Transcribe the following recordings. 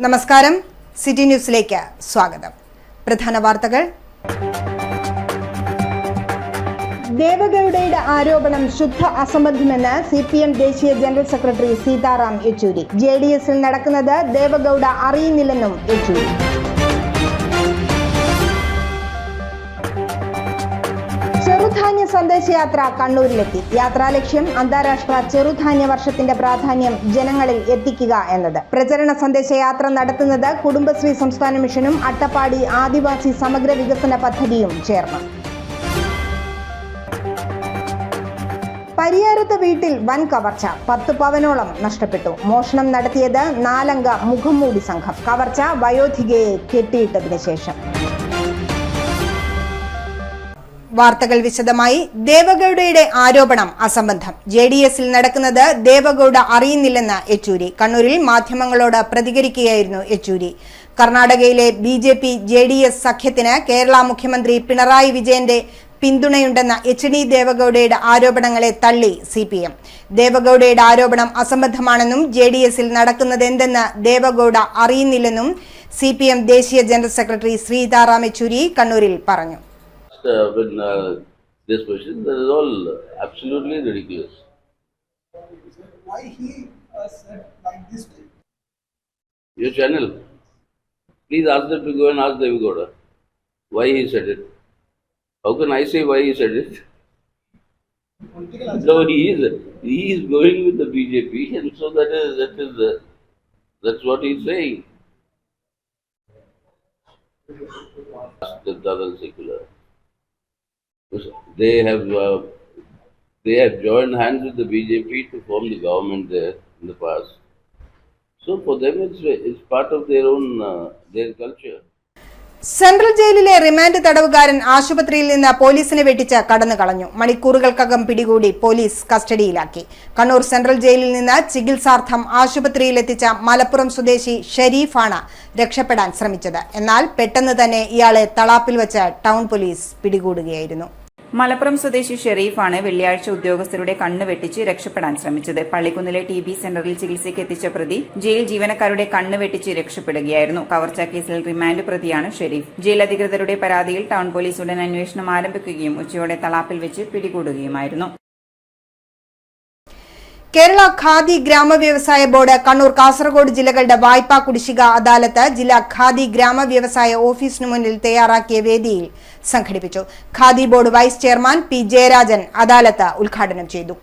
നമസ്കാരം, സിറ്റി ന്യൂസിലേക്ക് സ്വാഗതം. പ്രധാന വാർത്തകൾ. ദേവഗൌഡയുടെ ആരോപണം ശുദ്ധ അസംബന്ധമെന്ന് CPM ദേശീയ ജനറൽ സെക്രട്ടറി സീതാറാം യെച്ചൂരി. JDSൽ നടക്കുന്നത് ദേവഗൌഡ അറിയുന്നില്ലെന്നും യെച്ചൂരി. ചെറുധാന്യ സന്ദേശയാത്ര കണ്ണൂരിലെത്തി. യാത്രാലക്ഷ്യം അന്താരാഷ്ട്ര ചെറുധാന്യ വർഷത്തിന്റെ പ്രാധാന്യം ജനങ്ങളിൽ എത്തിക്കുക എന്നത്. പ്രചരണ സന്ദേശയാത്ര നടത്തുന്നത് കുടുംബശ്രീ സംസ്ഥാന മിഷനും അട്ടപ്പാടി ആദിവാസി സമഗ്ര വികസന പദ്ധതിയും ചേർന്ന്. പരിയാരത്ത് വീട്ടിൽ വൻ കവർച്ച, 10 പവനോളം നഷ്ടപ്പെട്ടു. മോഷണം നടത്തിയത് 4 അംഗ മുഖംമൂടി സംഘം. കവർച്ച വയോധികയെ കെട്ടിയിട്ടതിനു ശേഷം. വാർത്തകൾ വിശദമായി. ദേവഗൌഡയുടെ ആരോപണം അസംബന്ധം. JDSൽ നടക്കുന്നത് ദേവഗൌഡ അറിയുന്നില്ലെന്ന് യെച്ചൂരി. കണ്ണൂരിൽ മാധ്യമങ്ങളോട് പ്രതികരിക്കുകയായിരുന്നു യെച്ചൂരി. കർണാടകയിലെ BJP JDS സഖ്യത്തിന് കേരള മുഖ്യമന്ത്രി പിണറായി വിജയന്റെ പിന്തുണയുണ്ടെന്ന HD ദേവഗൌഡയുടെ ആരോപണങ്ങളെ തള്ളി CPM. ദേവഗൌഡയുടെ ആരോപണം അസംബന്ധമാണെന്നും JDSൽ നടക്കുന്നതെന്തെന്ന് ദേവഗൌഡ അറിയുന്നില്ലെന്നും CPM ദേശീയ ജനറൽ സെക്രട്ടറി സീതാറാം യെച്ചൂരി കണ്ണൂരിൽ പറഞ്ഞു. This question, that is all absolutely ridiculous. Why he said like this? Your channel, please ask them to go and ask Devagowda why he said it. How can I say why he said it? No, he is going with the BJP, and so that's what he is saying. The Dadal secular. They have joined hands with the BJP to form the government there in the past. So for them it's part of their own their culture. Central ജയിലിലെ remand തടവുകാരൻ ആശുപത്രിയിൽ നിന്ന് പോലീസിനെ വെട്ടിച്ച് കടന്നു കളഞ്ഞു. മണിക്കൂറുകൾക്കകം പിടികൂടി police കസ്റ്റഡിയിലാക്കി. Kannur central ജയിലിൽ നിന്ന് ചികിത്സാർത്ഥം ആശുപത്രിയിലെത്തിച്ച മലപ്പുറം സ്വദേശി ഷെരീഫാണ് രക്ഷപ്പെടാൻ ശ്രമിച്ചത്. എന്നാൽ പെട്ടെന്ന് തന്നെ ഇയാളെ തളാപ്പിൽ വെച്ച് ടൗൺ പോലീസ് പിടികൂടുകയായിരുന്നു. മലപ്പുറം സ്വദേശി ഷെരീഫാണ് വെള്ളിയാഴ്ച ഉദ്യോഗസ്ഥരുടെ കണ്ണ് വെട്ടിച്ച് രക്ഷപ്പെടാൻ ശ്രമിച്ചത്. പള്ളിക്കുന്നിലെ TB സെന്ററിൽ ചികിത്സയ്ക്ക് എത്തിച്ച പ്രതി ജയിൽ ജീവനക്കാരുടെ കണ്ണ് വെട്ടിച്ച് രക്ഷപ്പെടുകയായിരുന്നു. കവർച്ചാ കേസിൽ റിമാൻഡ് പ്രതിയാണ് ഷെരീഫ്. ജയിൽ അധികൃതരുടെ പരാതിയിൽ ടൗൺ പോലീസ് ഉടൻ അന്വേഷണം ആരംഭിക്കുകയും ഉച്ചയോടെ തളാപ്പിൽ വെച്ച് പിടികൂടുകയുമായിരുന്നു. കേരള ഖാദി ഗ്രാമവ്യവസായ ബോർഡ് കണ്ണൂർ, കാസർഗോഡ് ജില്ലകളുടെ വായ്പാ കുടിശ്ശിക അദാലത്ത് ജില്ലാ ഖാദി ഗ്രാമവ്യവസായ ഓഫീസിനു മുന്നിൽ തയ്യാറാക്കിയ വേദിയിൽ സംഘടിപ്പിച്ചു. Khadi board vice chairman P. Jayarajan അദാലത്ത് ഉദ്ഘാടനം ചെയ്തു.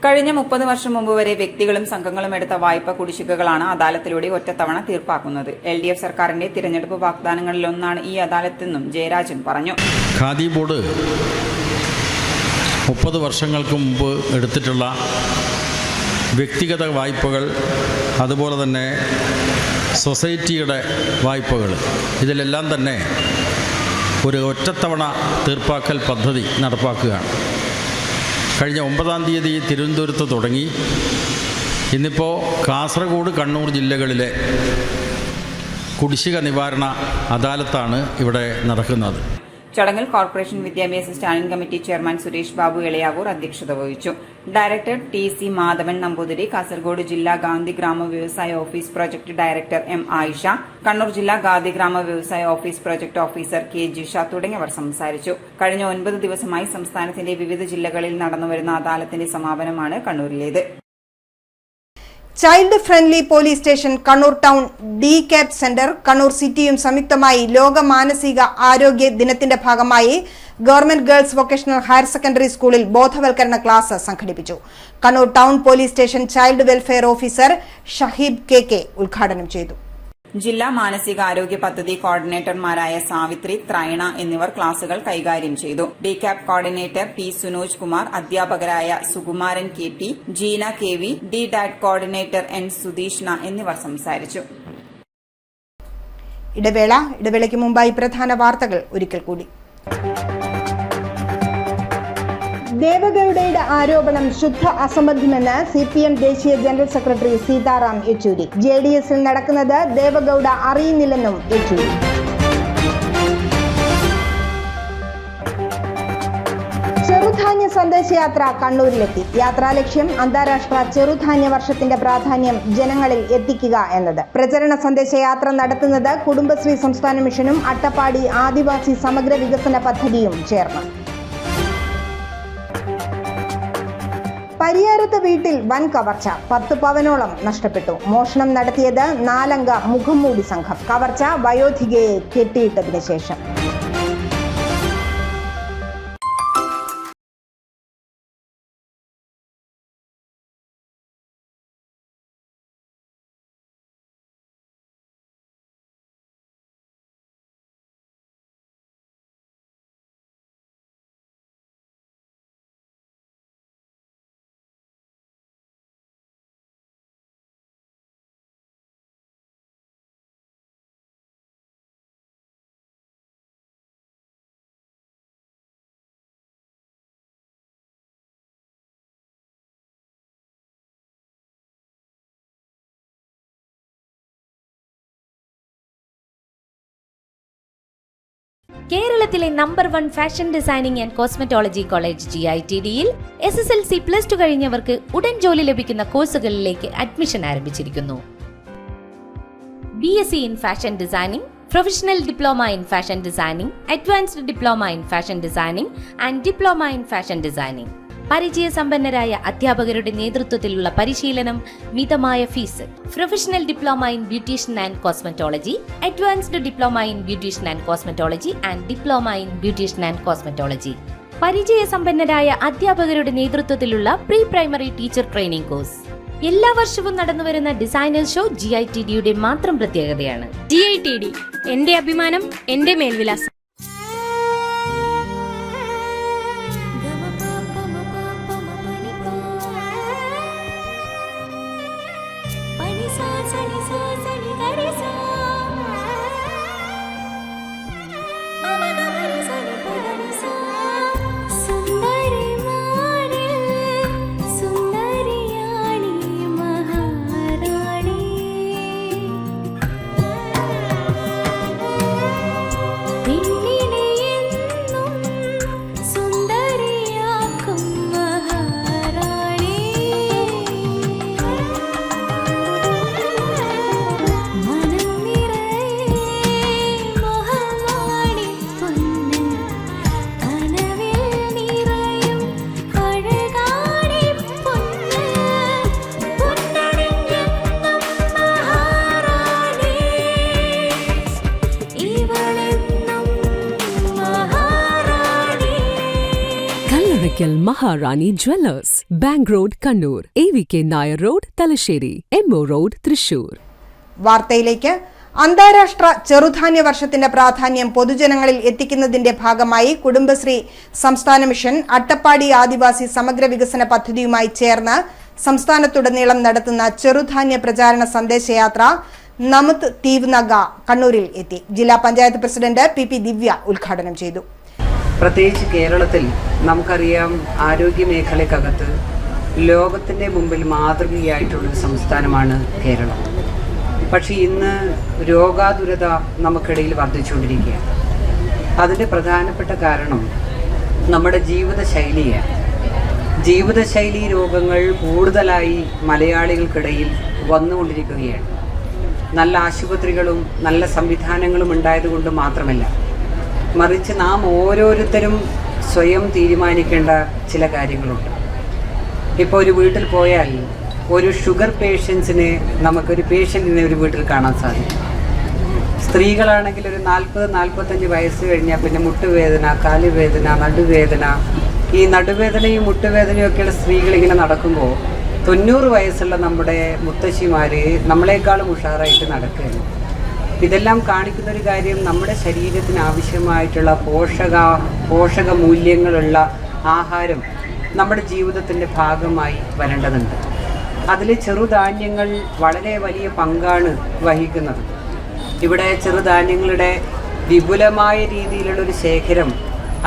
കഴിഞ്ഞ 30 വർഷം മുമ്പ് വരെ വ്യക്തികളും സംഘങ്ങളും എടുത്ത വായ്പ കുടിശ്ശികകളാണ് അദാലത്തിലൂടെ ഒറ്റത്തവണ തീർപ്പാക്കുന്നത്. LDF സർക്കാരിന്റെ തിരഞ്ഞെടുപ്പ് വാഗ്ദാനങ്ങളിലൊന്നാണ് ഈ അദാലത്തെന്നും ജയരാജൻ പറഞ്ഞു. ഖാദി ബോർഡ് 30 വർഷങ്ങൾക്ക് മുമ്പ് എടുത്തിട്ടുള്ള വ്യക്തിഗത വായ്പകൾ, അതുപോലെ തന്നെ സൊസൈറ്റിയുടെ വായ്പകൾ, ഇതിലെല്ലാം തന്നെ ഒരു ഒറ്റത്തവണ തീർപ്പാക്കൽ പദ്ധതി നടപ്പാക്കുകയാണ്. കഴിഞ്ഞ 9-ാം തീയതി തിരുവനന്തപുരത്ത് തുടങ്ങി ഇന്നിപ്പോൾ കാസർഗോഡ്, കണ്ണൂർ ജില്ലകളിലെ കുടിശ്ശിക നിവാരണ അദാലത്താണ് ഇവിടെ നടക്കുന്നത്. ചടങ്ങിൽ കോർപ്പറേഷൻ വിദ്യാഭ്യാസ standing committee chairman Suresh Babu Elayavoor അധ്യക്ഷത വഹിച്ചു. ഡയറക്ടർ TC മാധവൻ നമ്പൂതിരി, കാസർഗോഡ് ജില്ലാ ഗാന്ധി ഗ്രാമ വ്യവസായ office project director M. Ayisha, Kannur ജില്ലാ ഗാന്ധി ഗ്രാമ വ്യവസായ office project officer K. Jisha തുടങ്ങിയവർ സംസാരിച്ചു. കഴിഞ്ഞ 9 ദിവസമായി സംസ്ഥാനത്തിന്റെ വിവിധ ജില്ലകളിൽ നടന്നുവരുന്ന അദാലത്തിന്റെ സമാപനമാണ് കണ്ണൂരിലേത്. Child friendly police station, Kannur town DCAP centre, Kannur സിറ്റിയും സംയുക്തമായി ലോക മാനസിക ആരോഗ്യ ദിനത്തിന്റെ ഭാഗമായി government girls vocational higher secondary സ്കൂളിൽ ബോധവൽക്കരണ ക്ലാസ് സംഘടിപ്പിച്ചു. Kannur town police station child welfare officer Shaheeb KK ഉദ്ഘാടനം ചെയ്തു. ജില്ലാ മാനസികാരോഗ്യ പദ്ധതി കോർഡിനേറ്റർമാരായ സാവിത്രി, ത്രൈണ എന്നിവർ ക്ലാസുകൾ കൈകാര്യം ചെയ്തു. DCAP coordinator P. Sunoj Kumar, അധ്യാപകരായ Sukumaran KT, Jeena KV, DDAT coordinator N. Sudheeshna എന്നിവർ സംസാരിച്ചു. ഇടവേളയ്ക്ക് മുമ്പായി പ്രധാന വാർത്തകൾ ഒരിക്കൽ കൂടി. ദേവഗൌഡയുടെ ആരോപണം ശുദ്ധ അസംബന്ധമെന്ന് CPM ദേശീയ ജനറൽ സെക്രട്ടറി സീതാറാം യെച്ചൂരി. JDSൽ നടക്കുന്നത് ദേവഗൌഡ അറിയുന്നില്ലെന്നും യെച്ചൂരി. ചെറുധാന്യ സന്ദേശയാത്ര കണ്ണൂരിലെത്തി. യാത്രാലക്ഷ്യം അന്താരാഷ്ട്ര ചെറുധാന്യ വർഷത്തിന്റെ പ്രാധാന്യം ജനങ്ങളിൽ എത്തിക്കുക എന്നത്. പ്രചരണ സന്ദേശയാത്ര നടത്തുന്നത് കുടുംബശ്രീ സംസ്ഥാന മിഷനും അട്ടപ്പാടി ആദിവാസി സമഗ്ര വികസന പദ്ധതിയും ചേർന്ന്. പരിയാരത്ത് വീട്ടിൽ വൻ കവർച്ച, 10 പവനോളം നഷ്ടപ്പെട്ടു. മോഷണം നടത്തിയത് 4 അംഗ മുഖംമൂടി സംഘം. കവർച്ച വയോധികയെ കെട്ടിയിട്ടതിന് ശേഷം. കേരളത്തിലെ number 1 fashion designing and cosmetology college GITDയിൽ SSLC +2 കഴിഞ്ഞവർക്ക് ഉടൻ ജോലി ലഭിക്കുന്ന കോഴ്സുകളിലേക്ക് അഡ്മിഷൻ ആരംഭിച്ചിരിക്കുന്നു. BSc in fashion designing, professional diploma in fashion designing, advanced diploma in fashion designing and diploma in fashion designing. പരിചയസമ്പന്നരായ അധ്യാപകരുടെ നേതൃത്വത്തിലുള്ള പരിശീലനം, മിതമായ fees. Professional diploma in beautician and cosmetology, advanced diploma in beautician and cosmetology and diploma in beautician and cosmetology. പരിചയസമ്പന്നരായ അധ്യാപകരുടെ നേതൃത്വത്തിലുള്ള pre primary teacher training course. എല്ലാ വർഷവും നടന്നുവരുന്ന ഡിസൈനർ ഷോ GITDയുടെ മാത്രം പ്രത്യേകതയാണ്. GITD എന്റെ അഭിമാനം, എന്റെ മേൽവിലാസം. Maharani Jewellers, Bank Road, Kannur, AVK Nair Road, Talasheri, MO Road, Thrissur. വാർത്തയിലേക്ക്. അന്താരാഷ്ട്ര ചെറുധാന്യ വർഷത്തിന്റെ പ്രാധാന്യം പൊതുജനങ്ങളിൽ എത്തിക്കുന്നതിന്റെ ഭാഗമായി കുടുംബശ്രീ സംസ്ഥാന മിഷൻ അട്ടപ്പാടി ആദിവാസി സമഗ്ര വികസന പദ്ധതിയുമായി ചേർന്ന് സംസ്ഥാനത്തുടനീളം നടത്തുന്ന ചെറുധാന്യ പ്രചാരണ സന്ദേശയാത്ര നമത് തീവ്നഗ കണ്ണൂരിൽ എത്തി. ജില്ലാ പഞ്ചായത്ത് പ്രസിഡന്റ് PP ദിവ്യ ഉദ്ഘാടനം ചെയ്തു. പ്രത്യേകിച്ച് കേരളത്തിൽ നമുക്കറിയാം, ആരോഗ്യ മേഖലയ്ക്കകത്ത് ലോകത്തിൻ്റെ മുമ്പിൽ മാതൃകയായിട്ടുള്ളൊരു സംസ്ഥാനമാണ് കേരളം. പക്ഷേ ഇന്ന് രോഗാതുരത നമുക്കിടയിൽ വർദ്ധിച്ചുകൊണ്ടിരിക്കുകയാണ്. അതിൻ്റെ പ്രധാനപ്പെട്ട കാരണം നമ്മുടെ ജീവിതശൈലിയാണ്. ജീവിതശൈലി രോഗങ്ങൾ കൂടുതലായി മലയാളികൾക്കിടയിൽ വന്നുകൊണ്ടിരിക്കുകയാണ്. നല്ല ആശുപത്രികളും നല്ല സംവിധാനങ്ങളും ഉണ്ടായതുകൊണ്ട് മാത്രമല്ല, മറിച്ച് നാം ഓരോരുത്തരും സ്വയം തീരുമാനിക്കേണ്ട ചില കാര്യങ്ങളുണ്ട്. ഇപ്പോൾ ഒരു വീട്ടിൽ പോയാൽ ഒരു ഷുഗർ പേഷ്യൻസിനെ നമുക്കൊരു പേഷ്യൻറ്റിനെ ഒരു വീട്ടിൽ കാണാൻ സാധിക്കും. സ്ത്രീകളാണെങ്കിൽ ഒരു 40-45 വയസ്സ് കഴിഞ്ഞാൽ പിന്നെ മുട്ടുവേദന, കാലുവേദന, നടുവേദന. ഈ നടുവേദനയും മുട്ടുവേദനയും ഒക്കെയുള്ള സ്ത്രീകളിങ്ങനെ നടക്കുമ്പോൾ 90 വയസ്സുള്ള നമ്മുടെ മുത്തശ്ശിമാർ നമ്മളെക്കാളും ഉഷാറായിട്ട് നടക്കുകയാണ്. ഇതെല്ലാം കാണിക്കുന്നൊരു കാര്യം, നമ്മുടെ ശരീരത്തിന് ആവശ്യമായിട്ടുള്ള പോഷക മൂല്യങ്ങളുള്ള ആഹാരം നമ്മുടെ ജീവിതത്തിൻ്റെ ഭാഗമായി വരേണ്ടതുണ്ട്. അതിൽ ചെറുധാന്യങ്ങൾ വളരെ വലിയ പങ്കാണ് വഹിക്കുന്നത്. ഇവിടെ ചെറുധാന്യങ്ങളുടെ വിപുലമായ രീതിയിലുള്ളൊരു ശേഖരം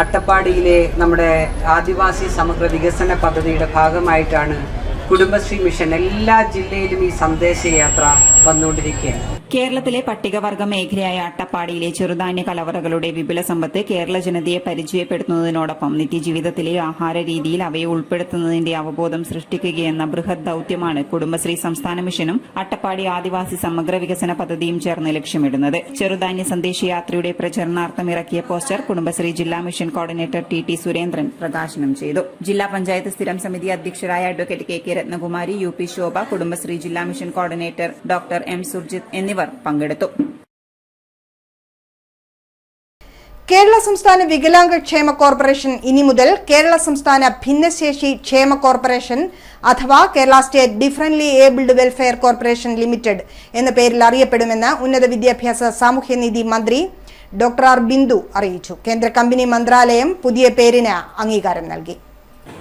അട്ടപ്പാടിയിലെ നമ്മുടെ ആദിവാസി സമഗ്ര വികസന പദ്ധതിയുടെ ഭാഗമായിട്ടാണ് കുടുംബശ്രീ മിഷൻ എല്ലാ ജില്ലയിലും ഈ സന്ദേശയാത്ര വന്നുകൊണ്ടിരിക്കുകയാണ്. കേരളത്തിലെ പട്ടികവർഗ മേഖലയായ അട്ടപ്പാടിയിലെ ചെറുധാന്യ കലവറകളുടെ വിപുല സമ്പത്ത് കേരള ജനതയെ പരിചയപ്പെടുത്തുന്നതിനോടൊപ്പം നിത്യജീവിതത്തിലെ ആഹാര രീതിയിൽ അവയെ ഉൾപ്പെടുത്തുന്നതിന്റെ അവബോധം സൃഷ്ടിക്കുകയെന്ന ബൃഹത് ദൌത്യമാണ് കുടുംബശ്രീ സംസ്ഥാന മിഷനും അട്ടപ്പാടി ആദിവാസി സമഗ്ര വികസന പദ്ധതിയും ചേർന്ന് ലക്ഷ്യമിടുന്നത്. ചെറുധാന്യ സന്ദേശയാത്രയുടെ പ്രചരണാർത്ഥം ഇറക്കിയ പോസ്റ്റർ കുടുംബശ്രീ ജില്ലാ മിഷൻ കോർഡിനേറ്റർ ടി സുരേന്ദ്രൻ പ്രകാശനം ചെയ്തു. ജില്ലാ പഞ്ചായത്ത് സ്ഥിരം സമിതി അധ്യക്ഷരായ അഡ്വക്കേറ്റ് കെ രത്നകുമാരി, UP ശോഭ, കുടുംബശ്രീ ജില്ലാ mission coordinator doctor M Surjit എന്നിവർ പങ്കെടുത്തു. കേരള സംസ്ഥാന വികലാംഗ ക്ഷേമ കോർപ്പറേഷൻ ഇനി മുതൽ കേരള സംസ്ഥാന ഭിന്നശേഷി ക്ഷേമ കോർപ്പറേഷൻ അഥവാ Kerala state differently abled welfare corporation limited എന്ന പേരിൽ അറിയപ്പെടുമെന്ന് ഉന്നത വിദ്യാഭ്യാസ സാമൂഹ്യനീതി മന്ത്രി ഡോക്ടർ ആർ ബിന്ദു അറിയിച്ചു. കേന്ദ്ര കമ്പനി മന്ത്രാലയം പുതിയ പേരിന് അംഗീകാരം നൽകി.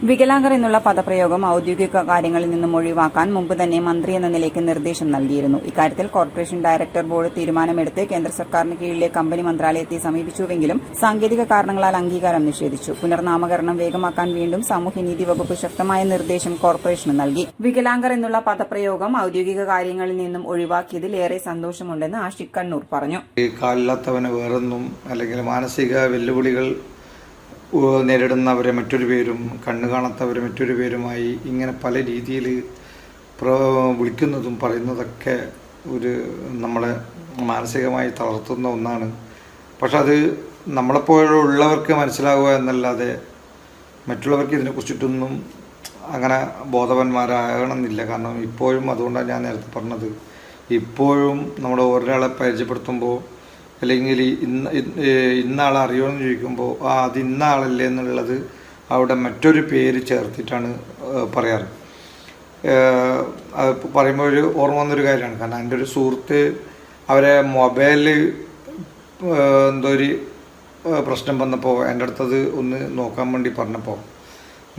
വികലാംഗർ എന്നുള്ള പദപ്രയോഗം ഔദ്യോഗിക കാര്യങ്ങളിൽ നിന്നും ഒഴിവാക്കാൻ മുമ്പ് തന്നെ മന്ത്രി എന്ന നിലയ്ക്ക് നിർദ്ദേശം നൽകിയിരുന്നു. ഇക്കാര്യത്തിൽ കോർപ്പറേഷൻ ഡയറക്ടർ ബോർഡ് തീരുമാനമെടുത്ത് കേന്ദ്ര സർക്കാരിന് കീഴിലെ കമ്പനി മന്ത്രാലയത്തെ സമീപിച്ചുവെങ്കിലും സാങ്കേതിക കാരണങ്ങളാൽ അംഗീകാരം നിഷേധിച്ചു. പുനർനാമകരണം വേഗമാക്കാൻ വീണ്ടും സാമൂഹ്യനീതി വകുപ്പ് ശക്തമായ നിർദ്ദേശം കോർപ്പറേഷന് നൽകി. വികലാംഗർ എന്നുള്ള പദപ്രയോഗം ഔദ്യോഗിക കാര്യങ്ങളിൽ നിന്നും ഒഴിവാക്കിയതിൽ ഏറെ സന്തോഷമുണ്ടെന്ന് ആഷിഖ് കണ്ണൂർ പറഞ്ഞു. കാലില്ലാത്തവന് വേറൊന്നും അല്ലെങ്കിൽ മാനസിക വെല്ലുവിളികൾ നേരിടുന്നവരെ മറ്റൊരു പേരും കണ്ണു കാണാത്തവരെ മറ്റൊരു പേരുമായി ഇങ്ങനെ പല രീതിയിൽ വിളിക്കുന്നതും പറയുന്നതൊക്കെ നമ്മളെ മാനസികമായി തളർത്തുന്ന ഒന്നാണ്. പക്ഷെ അത് നമ്മളെപ്പോലുള്ളവർക്ക് മനസ്സിലാവുക എന്നല്ലാതെ മറ്റുള്ളവർക്ക് ഇതിനെക്കുറിച്ചിട്ടൊന്നും അങ്ങനെ ബോധവാന്മാരാകണമെന്നില്ല. കാരണം ഇപ്പോഴും, അതുകൊണ്ടാണ് ഞാൻ നേരത്തെ പറഞ്ഞത്, ഇപ്പോഴും നമ്മൾ ഒരാളെ പരിചയപ്പെടുത്തുമ്പോൾ അല്ലെങ്കിൽ ഇന്നാളെ അറിയുമെന്ന് ചോദിക്കുമ്പോൾ അത് ഇന്ന ആളല്ലേ എന്നുള്ളത് അവിടെ മറ്റൊരു പേര് ചേർത്തിട്ടാണ് പറയാറ്. പറയുമ്പോൾ ഒരു ഓർമ്മ വന്നൊരു കാര്യമാണ്. കാരണം എൻ്റെ ഒരു സുഹൃത്ത് അവരെ മൊബൈലിൽ എന്തോ ഒരു പ്രശ്നം വന്നപ്പോൾ എൻ്റെ അടുത്തത് ഒന്ന് നോക്കാൻ വേണ്ടി പറഞ്ഞപ്പോൾ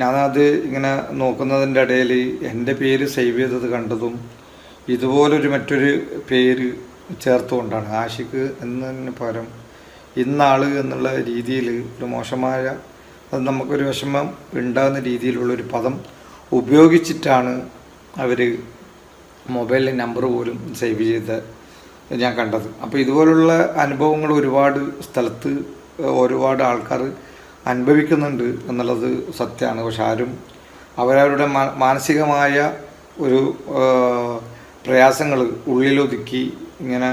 ഞാനത് ഇങ്ങനെ നോക്കുന്നതിൻ്റെ ഇടയിൽ എൻ്റെ പേര് സേവ് ചെയ്തത് കണ്ടതും ഇതുപോലൊരു മറ്റൊരു പേര് ചേർത്തുകൊണ്ടാണ്. ആഷിഖ് എന്നതിന് പകരം ഇന്നാള് എന്നുള്ള രീതിയിൽ ഒരു മോശമായ, അത് നമുക്കൊരു വിഷമം ഉണ്ടാകുന്ന രീതിയിലുള്ളൊരു പദം ഉപയോഗിച്ചിട്ടാണ് അവർ മൊബൈലിലെ നമ്പർ പോലും സേവ് ചെയ്ത് ഞാൻ കണ്ടത്. അപ്പോൾ ഇതുപോലുള്ള അനുഭവങ്ങൾ ഒരുപാട് സ്ഥലത്ത് ഒരുപാട് ആൾക്കാർ അനുഭവിക്കുന്നുണ്ട് എന്നുള്ളത് സത്യമാണ്. പക്ഷെ ആരും അവരവരുടെ മാനസികമായ ഒരു പ്രയാസങ്ങൾ ഉള്ളിലൊതുക്കി ഇങ്ങനെ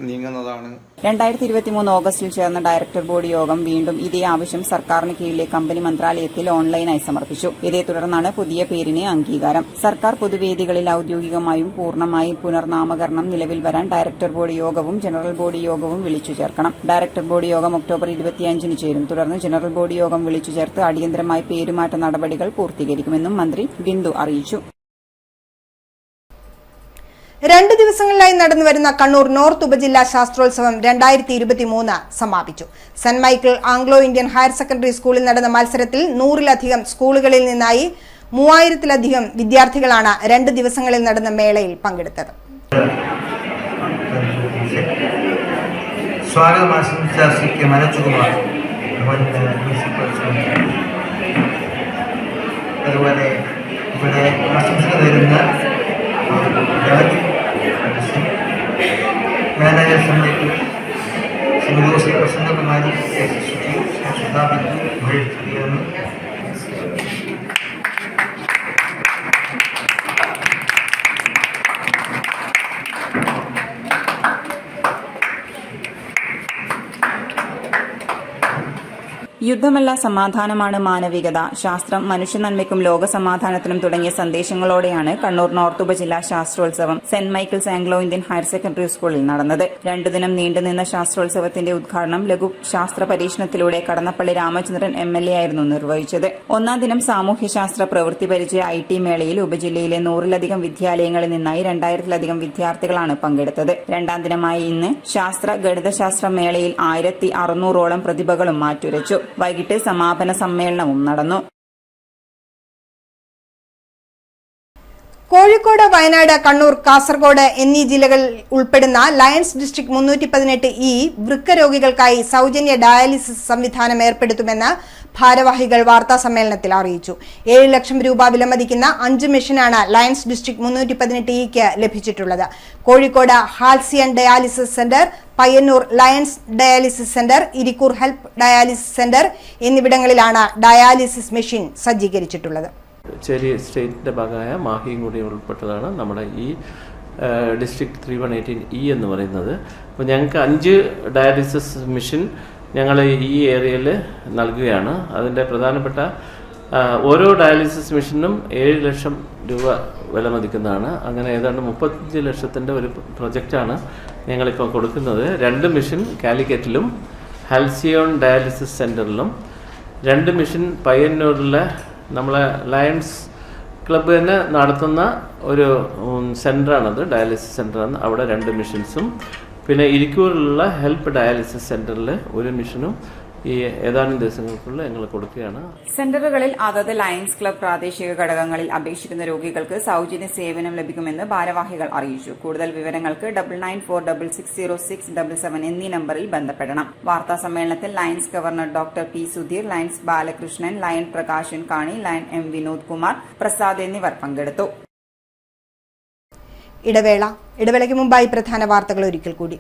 നീങ്ങുന്നതാണ്. 2023 ഓഗസ്റ്റിൽ ചേർന്ന ഡയറക്ടർ ബോർഡ് യോഗം വീണ്ടും ഇതേ ആവശ്യം സർക്കാരിന് കീഴിലെ കമ്പനി മന്ത്രാലയത്തിൽ ഓൺലൈനായി സമർപ്പിച്ചു. ഇതേ തുടർന്നാണ് പുതിയ പേരിന് അംഗീകാരം. സർക്കാർ പൊതുവേദികളിൽ ഔദ്യോഗികമായും പൂർണ്ണമായും പുനർനാമകരണം നിലവിൽ വരാൻ ഡയറക്ടർ ബോർഡ് യോഗവും ജനറൽ ബോഡി യോഗവും വിളിച്ചു ചേർക്കണം. ഡയറക്ടർ ബോർഡ് യോഗം ഒക്ടോബർ 25 ചേരും. തുടർന്ന് ജനറൽ ബോഡി യോഗം വിളിച്ചു ചേർത്ത് അടിയന്തരമായി പേരുമാറ്റ നടപടികൾ പൂർത്തീകരിക്കുമെന്നും മന്ത്രി ബിന്ദു അറിയിച്ചു. 2 ദിവസങ്ങളിലായി നടന്നുവരുന്ന കണ്ണൂർ നോർത്ത് ഉപജില്ലാ ശാസ്ത്രോത്സവം 2023 സമാപിച്ചു. Saint Michael Anglo Indian higher secondary സ്കൂളിൽ നടന്ന മത്സരത്തിൽ 100-ലധികം സ്കൂളുകളിൽ നിന്നായി 3000-ലധികം വിദ്യാർത്ഥികളാണ് 2 ദിവസങ്ങളിൽ നടന്ന മേളയിൽ പങ്കെടുത്തത്. സ്വാഗതം ആശംസിച്ച ശ്രീ കെ മനോജ്കുമാർ, അതുപോലെ ഇവിടെ ആശംസകൾ നേരുന്ന മാനേജർ സമിതി ശ്രീ പ്രസന്നകുമാരി, മഹേഷ്. യുദ്ധമല്ല സമാധാനമാണ് മാനവികത, ശാസ്ത്രം മനുഷ്യനന്മയ്ക്കും ലോകസമാധാനത്തിനും തുടങ്ങിയ സന്ദേശങ്ങളോടെയാണ് കണ്ണൂർ നോർത്ത് ഉപജില്ലാ ശാസ്ത്രോത്സവം saint Michael's Anglo Indian higher secondary സ്കൂളിൽ നടന്നത്. 2 ദിനം നീണ്ടുനിന്ന ശാസ്ത്രോത്സവത്തിന്റെ ഉദ്ഘാടനം ലഘു ശാസ്ത്ര പരീക്ഷണത്തിലൂടെ കടന്നപ്പള്ളി രാമചന്ദ്രൻ MLA ആയിരുന്നു നിർവഹിച്ചത്. 1ാം ദിനം സാമൂഹ്യശാസ്ത്ര പ്രവൃത്തി പരിചയ IT മേളയിൽ ഉപജില്ലയിലെ 100-ലധികം വിദ്യാലയങ്ങളിൽ നിന്നായി 2000-ലധികം വിദ്യാർത്ഥികളാണ് പങ്കെടുത്തത്. 2ാം ദിനമായ ഇന്ന് ശാസ്ത്ര ഗണിതശാസ്ത്ര മേളയിൽ 1600ഓളം പ്രതിഭകളും മാറ്റുരച്ചു. വൈകിട്ട് സമാപന സമ്മേളനവും നടന്നു. കോഴിക്കോട്, വയനാട്, കണ്ണൂർ, കാസർഗോഡ് എന്നീ ജില്ലകൾ ഉൾപ്പെടുന്ന ലയൺസ് ഡിസ്ട്രിക്ട് 318E വൃക്ക രോഗികൾക്കായി സൗജന്യ ഡയാലിസിസ് സംവിധാനം ഏർപ്പെടുത്തുമെന്ന് ഭാരവാഹികൾ വാർത്താസമ്മേളനത്തിൽ അറിയിച്ചു. 7 ലക്ഷം രൂപ വിലമതിക്കുന്ന 5 മെഷീനാണ് ലയൺസ് ഡിസ്ട്രിക്ട് 318Eക്ക് ലഭിച്ചിട്ടുള്ളത്. Kozhikode Halcyon dialysis centre, Payyanur Lions dialysis centre, Irikkur help dialysis centre എന്നിവിടങ്ങളിലാണ് ഡയാലിസിസ് മെഷീൻ സജ്ജീകരിച്ചിട്ടുള്ളത്. ചെറിയ സ്റ്റേറ്റിൻ്റെ ഭാഗമായ മാഹിയും കൂടി ഉൾപ്പെട്ടതാണ് നമ്മുടെ ഈ ഡിസ്ട്രിക്ട് 318E എന്ന് പറയുന്നത്. അപ്പോൾ ഞങ്ങൾക്ക് 5 ഡയാലിസിസ് മെഷീൻ ഞങ്ങൾ ഈ ഏരിയയിൽ നൽകുകയാണ്. അതിൻ്റെ പ്രധാനപ്പെട്ട ഓരോ ഡയാലിസിസ് മെഷീനും 7 ലക്ഷം രൂപ വിലമതിക്കുന്നതാണ്. അങ്ങനെ ഏതാണ്ട് 35 ലക്ഷത്തിൻ്റെ ഒരു പ്രൊജക്റ്റാണ് ഞങ്ങളിപ്പോൾ കൊടുക്കുന്നത്. 2 മെഷീൻ കാലിക്കറ്റിലും ഹാൽസിയോൺ ഡയാലിസിസ് സെൻറ്ററിലും, 2 മെഷീൻ പയ്യന്നൂരിലെ നമ്മളെ ലയൺസ് ക്ലബ്ബ് തന്നെ നടത്തുന്ന ഒരു സെൻ്ററാണത്, ഡയാലിസിസ് സെൻ്ററാണ്. അവിടെ 2 മെഷീൻസും, പിന്നെ ഇരിക്കൂറിലുള്ള ഹെൽപ്പ് ഡയാലിസിസ് സെൻ്ററിൽ 1 മെഷീനും ഈ ഏതാനും ദിവസങ്ങൾക്കുള്ള ഞങ്ങൾ കൊടുക്കുകയാണ്. സെന്ററുകളിൽ അതത് ലയൺസ് ക്ലബ് പ്രാദേശിക ഘടകങ്ങളിൽ അപേക്ഷിക്കുന്ന രോഗികൾക്ക് സൗജന്യ സേവനം ലഭിക്കുമെന്ന് ഭാരവാഹികൾ അറിയിച്ചു. കൂടുതൽ വിവരങ്ങൾക്ക് 9946606777 എന്നീ നമ്പറിൽ ബന്ധപ്പെടണം. വാർത്താ സമ്മേളനത്തിൽ lions governor doctor P Sudheer, lions Balakrishnan, lion Prakashan കാണി, ലയൺ എം വിനോദ് കുമാർ പ്രസാദ് എന്നിവർ പങ്കെടുത്തു. ഇടവേളയ്ക്ക് മുമ്പായി പ്രധാന വാർത്തകൾ ഒരിക്കൽ കൂടി.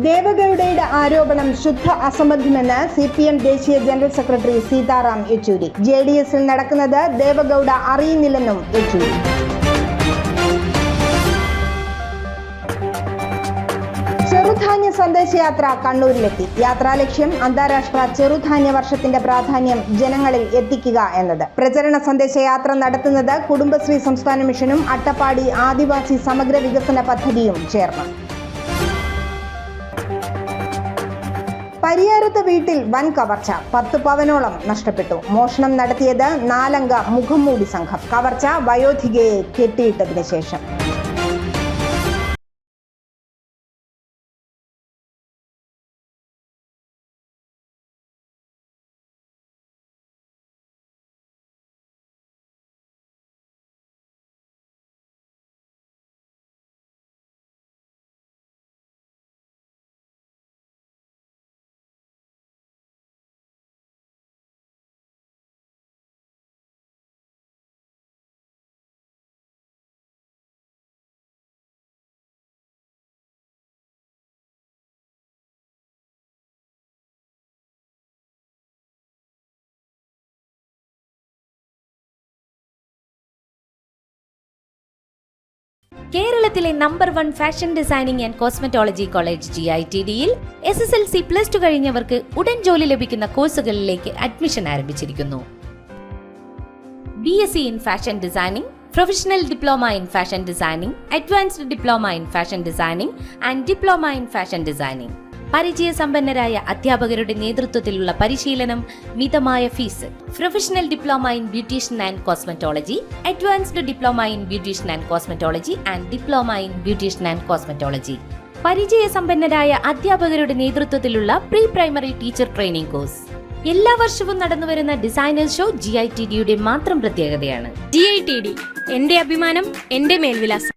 ദേവഗൌഡയുടെ ആരോപണം ശുദ്ധ അസംബന്ധമെന്ന് CPM ദേശീയ ജനറൽ സെക്രട്ടറി സീതാറാം യെച്ചൂരി. JDSൽ നടക്കുന്നത് ദേവഗൌഡ അറിയുന്നില്ലെന്നും യെച്ചൂരി. ചെറുധാന്യ സന്ദേശയാത്ര കണ്ണൂരിലെത്തി. യാത്രാലക്ഷ്യം അന്താരാഷ്ട്ര ചെറുധാന്യ വർഷത്തിന്റെ പ്രാധാന്യം ജനങ്ങളിൽ എത്തിക്കുക എന്നത്. പ്രചരണ സന്ദേശയാത്ര നടത്തുന്നത് കുടുംബശ്രീ സംസ്ഥാന മിഷനും അട്ടപ്പാടി ആദിവാസി സമഗ്ര വികസന പദ്ധതിയും ചേർന്ന്. പരിയാരത്ത് വീട്ടിൽ വൻ കവർച്ച, 10 പവനോളം നഷ്ടപ്പെട്ടു. മോഷണം നടത്തിയത് 4 അംഗ മുഖംമൂടി സംഘം. കവർച്ച വയോധികയെ കെട്ടിയിട്ടതിന് ശേഷം. കേരളത്തിലെ number 1 fashion designing and cosmetology college GITDയിൽ SSLC+2 കഴിഞ്ഞവർക്ക് ഉടൻ ജോലി ലഭിക്കുന്ന കോഴ്സുകളിലേക്ക് അഡ്മിഷൻ ആരംഭിച്ചിരിക്കുന്നു. BSc in fashion designing, professional diploma in fashion designing, advanced diploma in fashion designing and diploma in fashion designing. പരിചയസമ്പന്നരായ അധ്യാപകരുടെ നേതൃത്വത്തിലുള്ള പരിശീലനം, മിതമായ fees. Professional diploma in beautician and cosmetology, advanced diploma in beautician and cosmetology and diploma in beautician and cosmetology. പരിചയസമ്പന്നരായ അധ്യാപകരുടെ നേതൃത്വത്തിലുള്ള pre primary teacher training course. എല്ലാ വർഷവും നടന്നുവരുന്ന ഡിസൈനേഴ്സ് ഷോ GITDയുടെ മാത്രം പ്രത്യേകതയാണ്. GITD എന്റെ അഭിമാനം, എന്റെ മേൽവിലാസം.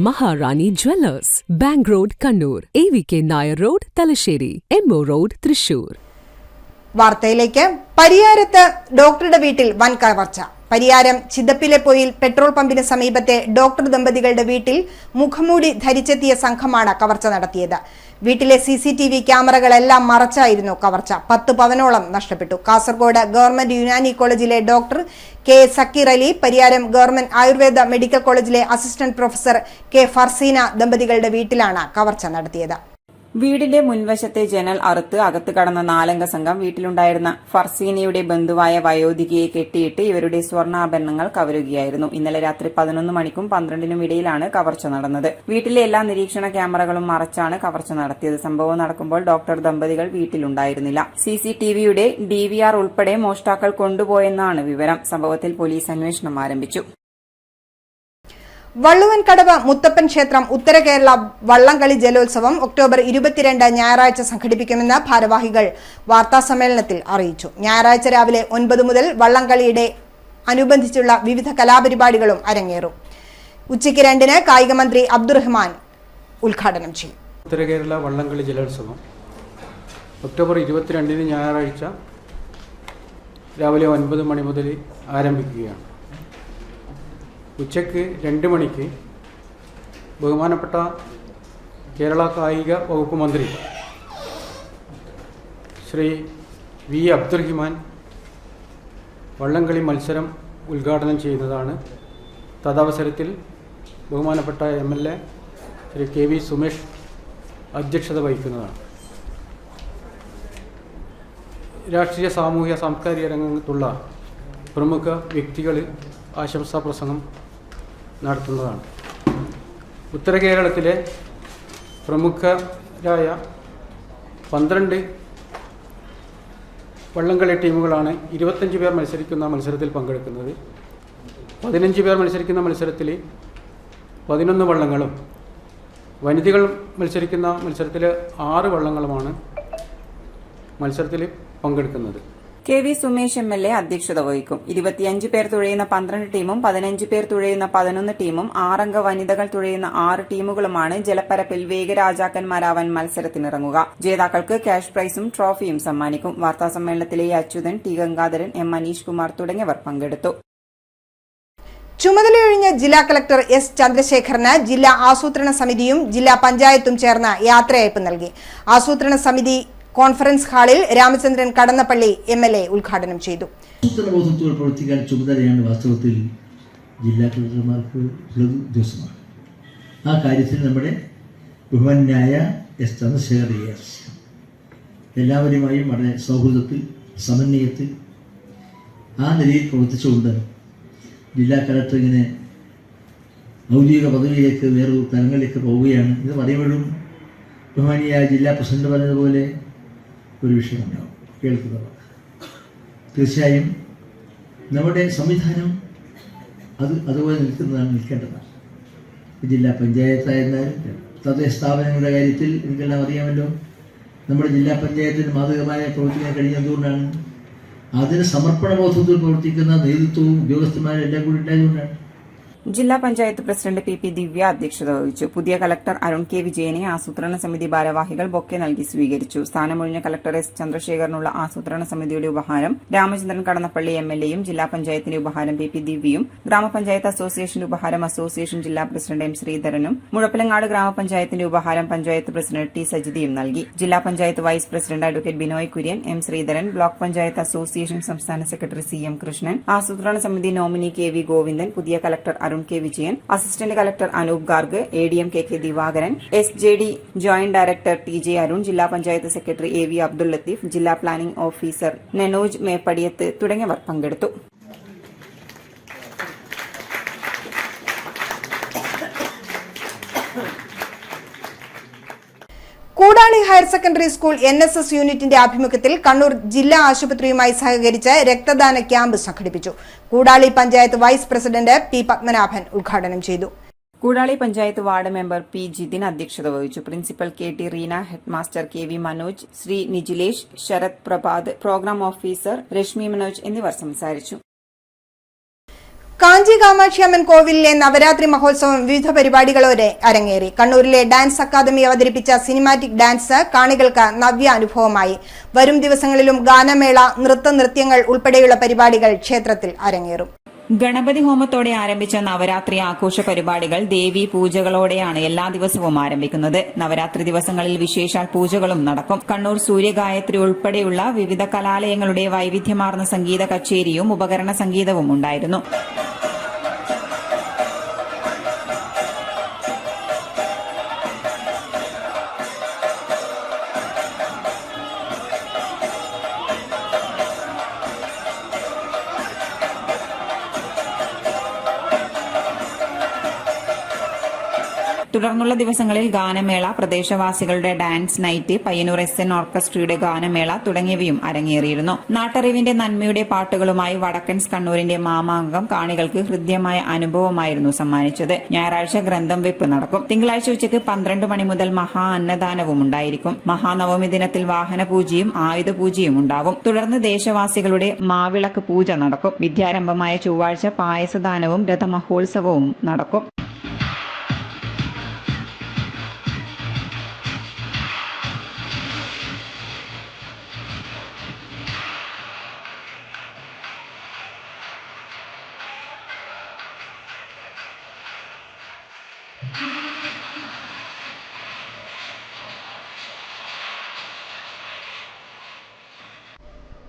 Maharani Jewellers, Bank Road, Kannur, AVK Nair Road, Talasheri, MO Road, Thrissur. വാർത്തയിലേക്ക്. പരിയാരത്ത് ഡോക്ടറുടെ വീട്ടിൽ വൻ കവർച്ച. പരിയാരം ചിതപ്പിലെ പൊയിൽ പെട്രോൾ പമ്പിന് സമീപത്തെ ഡോക്ടർ ദമ്പതികളുടെ വീട്ടിൽ മുഖംമൂടി ധരിച്ചെത്തിയ സംഘമാണ് കവർച്ച നടത്തിയത്. വീട്ടിലെ CCTV ക്യാമറകളെല്ലാം മറച്ചായിരുന്നു കവർച്ച. 10 പവനോളം നഷ്ടപ്പെട്ടു. കാസർഗോഡ് ഗവൺമെന്റ് യുനാനി കോളേജിലെ doctor K Zakir Ali, Pariyaram government Ayurveda medical കോളേജിലെ അസിസ്റ്റന്റ് പ്രൊഫസർ കെ ഫർസീന ദമ്പതികളുടെ വീട്ടിലാണ് കവർച്ച നടത്തിയത്. വീടിന്റെ മുൻവശത്തെ ജനൽ അറുത്ത് അകത്ത് കടന്ന 4 അംഗ സംഘം വീട്ടിലുണ്ടായിരുന്ന ഫർസീനയുടെ ബന്ധുവായ വയോധികയെ കെട്ടിയിട്ട് ഇവരുടെ സ്വർണ്ണാഭരണങ്ങൾ കവരുകയായിരുന്നു. ഇന്നലെ രാത്രി 11 മണിക്കും 12നും ഇടയിലാണ് കവർച്ച നടന്നത്. വീട്ടിലെ എല്ലാ നിരീക്ഷണ ക്യാമറകളും മറച്ചാണ് കവർച്ച നടത്തിയത്. സംഭവം നടക്കുമ്പോൾ ഡോക്ടർ ദമ്പതികൾ വീട്ടിലുണ്ടായിരുന്നില്ല. CCTVയുടെ DVR ഉൾപ്പെടെ മോഷ്ടാക്കൾ കൊണ്ടുപോയെന്നാണ് വിവരം. സംഭവത്തിൽ പോലീസ് അന്വേഷണം ആരംഭിച്ചു. വള്ളുവൻകടവ് മുത്തപ്പൻ ക്ഷേത്രം ഉത്തര കേരള വള്ളംകളി ജലോത്സവം ഒക്ടോബർ 22 ഞായറാഴ്ച സംഘടിപ്പിക്കുമെന്ന് ഭാരവാഹികൾ വാർത്താസമ്മേളനത്തിൽ അറിയിച്ചു. ഞായറാഴ്ച രാവിലെ 9 മുതൽ വള്ളംകളിയുടെ അനുബന്ധിച്ചുള്ള വിവിധ കലാപരിപാടികളും അരങ്ങേറും. ഉച്ചയ്ക്ക് 2-ന് കായിക മന്ത്രി അബ്ദുറഹ്മാൻ ഉദ്ഘാടനം ചെയ്യും. ഉത്തര കേരള വള്ളംകളി ജലോത്സവം ഒക്ടോബർ 22 ഞായറാഴ്ച രാവിലെ 9 മണി മുതൽ ആരംഭിക്കുകയാണ്. ഉച്ചയ്ക്ക് 2 മണിക്ക് ബഹുമാനപ്പെട്ട കേരള കായിക വകുപ്പ് മന്ത്രി ശ്രീ വി അബ്ദുറഹിമാൻ വള്ളംകളി മത്സരം ഉദ്ഘാടനം ചെയ്യുന്നതാണ്. തദവസരത്തിൽ ബഹുമാനപ്പെട്ട MLA ശ്രീ KV സുമേഷ് അധ്യക്ഷത വഹിക്കുന്നതാണ്. രാഷ്ട്രീയ സാമൂഹ്യ സാംസ്കാരിക രംഗത്തുള്ള പ്രമുഖ വ്യക്തികൾ ആശംസാ പ്രസംഗം നടത്തുന്നതാണ്. ഉത്തര കേരളത്തിലെ പ്രമുഖരായ 12 വള്ളംകളി ടീമുകളാണ് 25 പേർ മത്സരിക്കുന്ന മത്സരത്തിൽ പങ്കെടുക്കുന്നത്. 15 പേർ മത്സരിക്കുന്ന മത്സരത്തിൽ 11 വള്ളങ്ങളും വനിതകൾ മത്സരിക്കുന്ന മത്സരത്തിൽ 6 വള്ളങ്ങളുമാണ് മത്സരത്തിൽ പങ്കെടുക്കുന്നത്. KV സുമേഷ് MLA അധ്യക്ഷത വഹിക്കും. 25 പേർ തുഴയുന്ന 12 ടീമും 15 പേർ തുഴയുന്ന 11 ടീമും 6 അംഗ വനിതകൾ തുഴയുന്ന 6 ടീമുകളുമാണ് ജലപ്പരപ്പിൽ വേഗരാജാക്കന്മാരാവാൻ മത്സരത്തിനിറങ്ങുക. ജേതാക്കൾക്ക് ക്യാഷ് പ്രൈസും ട്രോഫിയും സമ്മാനിക്കും. വാർത്താസമ്മേളനത്തിലെ അച്യുതൻ, T ഗംഗാധരൻ, M മനീഷ് കുമാർ തുടങ്ങിയവർ പങ്കെടുത്തു. ചുമതലയൊഴിഞ്ഞ ജില്ലാ കളക്ടർ S ചന്ദ്രശേഖറിന് ജില്ലാ ആസൂത്രണ സമിതിയും ജില്ലാ പഞ്ചായത്തും ചേർന്ന് യാത്രയയപ്പ് നൽകി. ആസൂത്രണ സമിതി കോൺഫറൻസ് ഹാളിൽ രാമചന്ദ്രൻ കടന്നപ്പള്ളി MLA ഉദ്ഘാടനം ചെയ്തു. ആസൂത്രണബോധത്തോടെ പ്രവർത്തിക്കാൻ ചുമതലയാണ് വാസ്തവത്തിൽ ജില്ലാ കളക്ടർമാർക്ക് ഉള്ളത് ഉദ്യോഗസ്ഥമാണ്. ആ കാര്യത്തിൽ നമ്മുടെ ബഹുമാന്യായ S ചന്ദ്രശേഖർ എല്ലാവരുമായും വളരെ സൗഹൃദത്തിൽ സമന്വയത്തിൽ ആ നിലയിൽ പ്രവർത്തിച്ചുകൊണ്ട് ജില്ലാ കളക്ടർ ഇങ്ങനെ ഔദ്യോഗിക പദവിയിലേക്ക് വേറൊരു തലങ്ങളിലേക്ക് പോവുകയാണ്. ഇത് പറയുമ്പോഴും ബഹുമാനിയായ ജില്ലാ പ്രസിഡന്റ് പറഞ്ഞതുപോലെ ഒരു വിഷയമുണ്ടാവും കേൾക്കുന്നത്. തീർച്ചയായും നമ്മുടെ സംവിധാനം അതുപോലെ നിൽക്കേണ്ടതാണ്. ജില്ലാ പഞ്ചായത്തായിരുന്നാലും തദ്ദേശ സ്ഥാപനങ്ങളുടെ കാര്യത്തിൽ നിങ്ങൾക്കെല്ലാം അറിയാമല്ലോ, നമ്മുടെ ജില്ലാ പഞ്ചായത്തിന് മാതൃകമായ പ്രവർത്തിക്കാൻ കഴിയുന്നതുകൊണ്ടാണ്. അതിന് സമർപ്പണബോധത്തിൽ പ്രവർത്തിക്കുന്ന നേതൃത്വവും ഉദ്യോഗസ്ഥന്മാരും എല്ലാം കൂടി ഉണ്ടായതുകൊണ്ടാണ്. ജില്ലാ പഞ്ചായത്ത് പ്രസിഡന്റ് PP ദിവ്യ അധ്യക്ഷത വഹിച്ചു. പുതിയ കളക്ടർ അരുൺ K വിജയനെ ആസൂത്രണ സമിതി ഭാരവാഹികൾ ബൊക്കെ നൽകി സ്വീകരിച്ചു. സ്ഥാനമൊഴിഞ്ഞ കളക്ടർ S ചന്ദ്രശേഖറിനുള്ള ആസൂത്രണ സമിതിയുടെ ഉപഹാരം രാമചന്ദ്രൻ കടന്നപ്പള്ളി MLAയും ജില്ലാ പഞ്ചായത്തിന്റെ ഉപഹാരം PP ദിവ്യയും, ഗ്രാമപഞ്ചായത്ത് അസോസിയേഷന്റെ ഉപഹാരം അസോസിയേഷൻ ജില്ലാ പ്രസിഡന്റ് M ശ്രീധരനും, മുഴപ്പിലങ്ങാട് ഗ്രാമപഞ്ചായത്തിന്റെ ഉപഹാരം പഞ്ചായത്ത് പ്രസിഡന്റ് T സജിതയും നൽകി. ജില്ലാ panchayat vice president advocate Binoy Kurian, M Sreedharan, block panchayat association സംസ്ഥാന സെക്രട്ടറി CM കൃഷ്ണൻ, ആസൂത്രണ സമിതി നോമിനി KV ഗോവിന്ദൻ, പുതിയ collector Arun K Vijayan, assistant collector Anoop Garg, ADM KK Divakaran, SJD joint director TJ Arun, ജില്ലാ പഞ്ചായത്ത് സെക്രട്ടറി AV അബ്ദുൾ ലത്തീഫ്, ജില്ലാ പ്ലാനിംഗ് ഓഫീസർ നെനോജ് മേപ്പടിയത്ത് തുടങ്ങിയവർ പങ്കെടുത്തു. Koodali higher secondary school NSS യൂണിറ്റിന്റെ ആഭിമുഖ്യത്തിൽ കണ്ണൂർ ജില്ലാ ആശുപത്രിയുമായി സഹകരിച്ച് രക്തദാന ക്യാമ്പ് സംഘടിപ്പിച്ചു. Koodali panchayat vice president P Padmanabhan ഉദ്ഘാടനം ചെയ്തു. Koodali panchayat ward member P Jithin അധ്യക്ഷത വഹിച്ചു. Principal KT Reena, headmaster KV Manoj, Sree Nijilesh, Sarath Prabhath, programme officer Reshmi Manoj എന്നിവർ സംസാരിച്ചു. കാഞ്ചി കാമാക്ഷിയമ്മൻ കോവിലിലെ നവരാത്രി മഹോത്സവം വിവിധ പരിപാടികളോടെ അരങ്ങേറി. കണ്ണൂരിലെ ഡാൻസ് അക്കാദമി അവതരിപ്പിച്ച സിനിമാറ്റിക് ഡാൻസ് കാണികൾക്ക് നവ്യ അനുഭവമായി. വരും ദിവസങ്ങളിലും ഗാനമേള, നൃത്യങ്ങൾ ഉൾപ്പെടെയുള്ള പരിപാടികൾ ക്ഷേത്രത്തിൽ അരങ്ങേറും. ഗണപതി ഹോമത്തോടെ ആരംഭിച്ച നവരാത്രി ആഘോഷ പരിപാടികൾ ദേവീ പൂജകളോടെയാണ് എല്ലാ ദിവസവും ആരംഭിക്കുന്നത്. നവരാത്രി ദിവസങ്ങളിൽ വിശേഷാൽ പൂജകളും നടക്കും. കണ്ണൂർ സൂര്യഗായത്രി ഉൾപ്പെടെയുള്ള വിവിധ കലാലയങ്ങളുടെ വൈവിധ്യമാർന്ന സംഗീത കച്ചേരിയും ഉപകരണ സംഗീതവും ഉണ്ടായിരുന്നു. തുടർന്നുള്ള ദിവസങ്ങളിൽ ഗാനമേള, പ്രദേശവാസികളുടെ ഡാൻസ് നൈറ്റ്, പയ്യന്നൂർ SN ഓർക്കസ്ട്രയുടെ ഗാനമേള തുടങ്ങിയവയും അരങ്ങേറിയിരുന്നു. നാട്ടറിവിന്റെ നന്മയുടെ പാട്ടുകളുമായി വടക്കൻസ് കണ്ണൂരിന്റെ മാമാങ്കം കാണികൾക്ക് ഹൃദ്യമായ അനുഭവമായിരുന്നു സമ്മാനിച്ചത്. ഞായറാഴ്ച ഗ്രന്ഥം വെപ്പ് നടക്കും. തിങ്കളാഴ്ച ഉച്ചയ്ക്ക് 12 മണി മുതൽ മഹാ അന്നദാനവും ഉണ്ടായിരിക്കും. മഹാനവമി ദിനത്തിൽ വാഹന പൂജയും ആയുധ പൂജയും ഉണ്ടാവും. തുടർന്ന് ദേശവാസികളുടെ മാവിളക്ക് പൂജ നടക്കും. വിദ്യാരംഭമായ ചൊവ്വാഴ്ച പായസദാനവും രഥമഹോത്സവവും നടക്കും.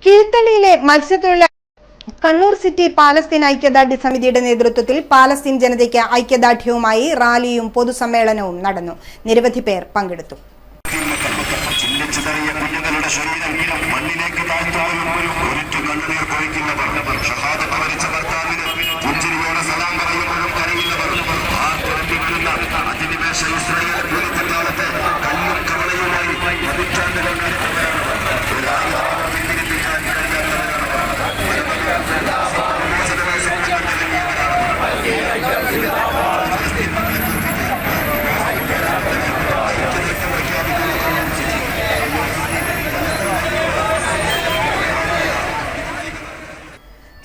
കീഴ്ത്തള്ളിയിലെ മത്സ്യത്തൊഴിലാളി കണ്ണൂർ സിറ്റി പാലസ്തീൻ ഐക്യദാർഢ്യ സമിതിയുടെ നേതൃത്വത്തിൽ പാലസ്തീൻ ജനതയ്ക്ക് ഐക്യദാർഢ്യവുമായി റാലിയും പൊതുസമ്മേളനവും നടന്നു. നിരവധി പേർ പങ്കെടുത്തു.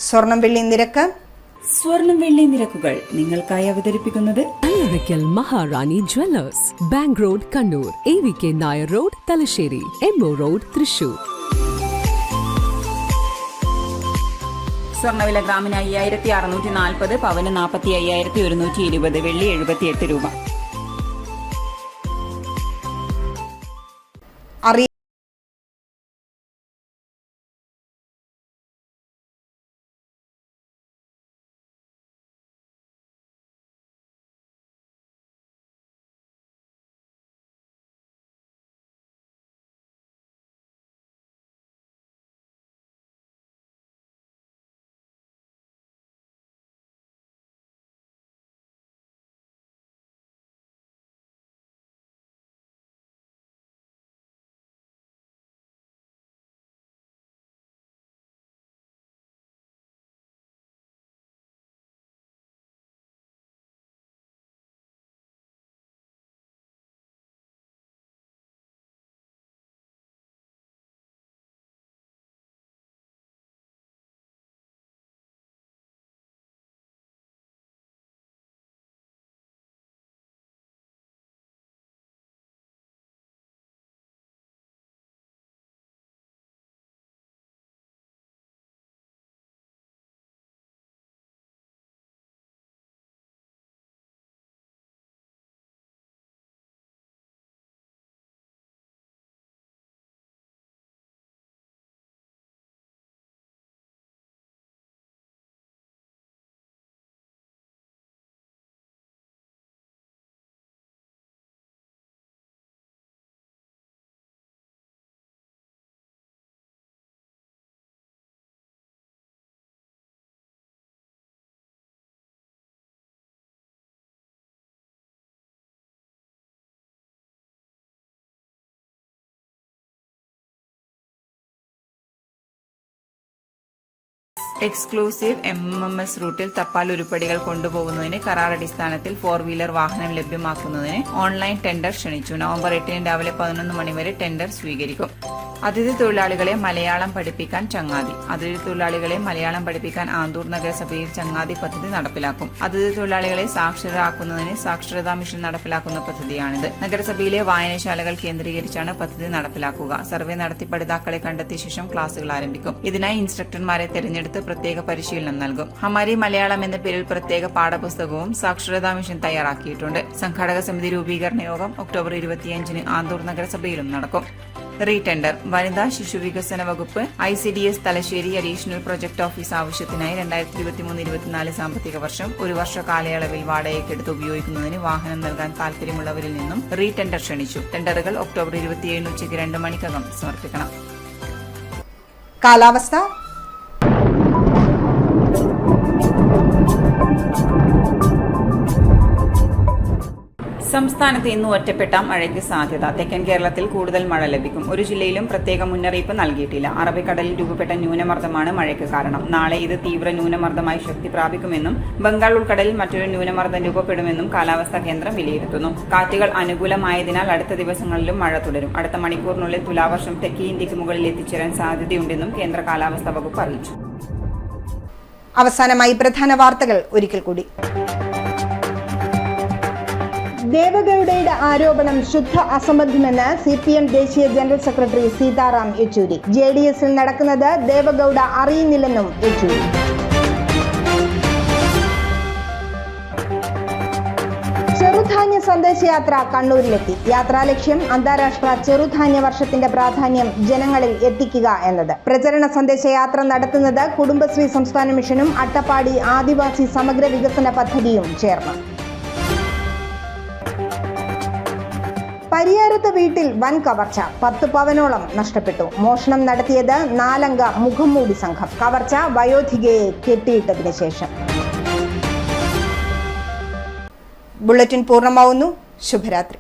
സ്വർണം വെള്ളി നിരക്കുകൾ നിങ്ങൾക്കായി അവതരിപ്പിക്കുന്നത് Allarackal Maharani jewellers, bank road Kannur, AVK Nair road Thalassery, MO road Thrissur. സ്വർണ്ണവില ഗ്രാമിന് 5640, പവന് 45,120, വെള്ളി 78 രൂപ. എക്സ്ക്ലൂസീവ് MMS റൂട്ടിൽ തപാൽ ഉരുപ്പടികൾ കൊണ്ടുപോകുന്നതിന് കരാർ അടിസ്ഥാനത്തിൽ 4-വീലർ വാഹനം ലഭ്യമാക്കുന്നതിന് ഓൺലൈൻ ടെൻഡർ ക്ഷണിച്ചു. നവംബർ 8 രാവിലെ 11 മണി വരെ ടെൻഡർ സ്വീകരിക്കും. അതിഥി തൊഴിലാളികളെ മലയാളം പഠിപ്പിക്കാൻ ചങ്ങാതി. അതിഥി തൊഴിലാളികളെ മലയാളം പഠിപ്പിക്കാൻ ആന്തൂർ നഗരസഭയിൽ ചങ്ങാതി പദ്ധതി നടപ്പിലാക്കും. അതിഥി തൊഴിലാളികളെ സാക്ഷരരാക്കുന്നതിന് സാക്ഷരതാ മിഷൻ നടപ്പിലാക്കുന്ന പദ്ധതിയാണിത്. നഗരസഭയിലെ വായനശാലകൾ കേന്ദ്രീകരിച്ചാണ് പദ്ധതി നടപ്പിലാക്കുക. സർവേ നടത്തി പഠിതാക്കളെ കണ്ടെത്തിയ ശേഷം ക്ലാസുകൾ ആരംഭിക്കും. ഇതിനായി ഇൻസ്ട്രക്ടർമാരെ തെരഞ്ഞെടുത്ത് പ്രത്യേക പരിശീലനം നൽകും. ഹമാരി മലയാളം എന്ന പേരിൽ പ്രത്യേക പാഠപുസ്തകവും സാക്ഷരതാ മിഷൻ തയ്യാറാക്കിയിട്ടുണ്ട്. സംഘാടക സമിതി രൂപീകരണ യോഗം ഒക്ടോബർ 25-ന് ആന്തൂർ നഗരസഭയിലും നടക്കും. റീടെൻഡർ. വനിതാ ശിശു വികസന വകുപ്പ് ICDS Thalassery additional project office ആവശ്യത്തിനായി 2023-24 സാമ്പത്തിക വർഷം 1 വർഷ കാലയളവിൽ വാടകയ്ക്കെടുത്ത് ഉപയോഗിക്കുന്നതിന് വാഹനം നൽകാൻ താൽപര്യമുള്ളവരിൽ നിന്നും റീടെൻഡർ ക്ഷണിച്ചു. ടെൻഡറുകൾ ഒക്ടോബർ 27 ഉച്ചയ്ക്ക് 2 മണിക്കകം സമർപ്പിക്കണം. കാലാവസ്ഥ. സംസ്ഥാനത്ത് ഇന്ന് ഒറ്റപ്പെട്ട മഴയ്ക്ക് സാധ്യത. തെക്കൻ കേരളത്തിൽ കൂടുതൽ മഴ ലഭിക്കും. ഒരു ജില്ലയിലും പ്രത്യേക മുന്നറിയിപ്പ് നൽകിയിട്ടില്ല. അറബിക്കടലിൽ രൂപപ്പെട്ട ന്യൂനമർദ്ദമാണ് മഴയ്ക്ക് കാരണം. നാളെ ഇത് തീവ്ര ന്യൂനമർദ്ദമായി ശക്തി പ്രാപിക്കുമെന്നും ബംഗാൾ ഉൾക്കടലിൽ മറ്റൊരു ന്യൂനമർദ്ദം രൂപപ്പെടുമെന്നും കാലാവസ്ഥാ കേന്ദ്രം വിലയിരുത്തുന്നു. കാറ്റുകൾ അനുകൂലമായതിനാൽ അടുത്ത ദിവസങ്ങളിലും മഴ തുടരും. അടുത്ത മണിക്കൂറിനുള്ളിൽ തുലാവർഷം തെക്കേ ഇന്ത്യക്ക് മുകളിൽ എത്തിച്ചേരാൻ സാധ്യതയുണ്ടെന്നും കേന്ദ്ര കാലാവസ്ഥാ വകുപ്പ് അറിയിച്ചു. അവസാനമായി പ്രധാന വാർത്തകൾ ഒരിക്കൽ കൂടി. ദേവഗൌഡയുടെ ആരോപണം ശുദ്ധ അസംബന്ധമെന്ന് CPM ദേശീയ ജനറൽ സെക്രട്ടറി സീതാറാം യെച്ചൂരി. JDSൽ നടക്കുന്നത് ദേവഗൌഡ അറിയുന്നില്ലെന്നും യെച്ചൂരി. ചെറുധാന്യ സന്ദേശയാത്ര കണ്ണൂരിലെത്തി. യാത്രാലക്ഷ്യം അന്താരാഷ്ട്ര ചെറുധാന്യ വർഷത്തിന്റെ പ്രാധാന്യം ജനങ്ങളിൽ എത്തിക്കുക എന്നത്. പ്രചരണ സന്ദേശയാത്ര നടത്തുന്നത് കുടുംബശ്രീ സംസ്ഥാന മിഷനും അട്ടപ്പാടി ആദിവാസി സമഗ്ര വികസന പദ്ധതിയും ചേർന്ന്. പരിയാരത്ത് വീട്ടിൽ വൻ കവർച്ച. 10 പവനോളം നഷ്ടപ്പെട്ടു. മോഷണം നടത്തിയത് 4 അംഗ മുഖംമൂടി സംഘം. കവർച്ച വയോധികയെ കെട്ടിയിട്ടതിന് ശേഷം. ബുള്ളറ്റിൻ പൂർണ്ണമാവുന്നു. ശുഭരാത്രി.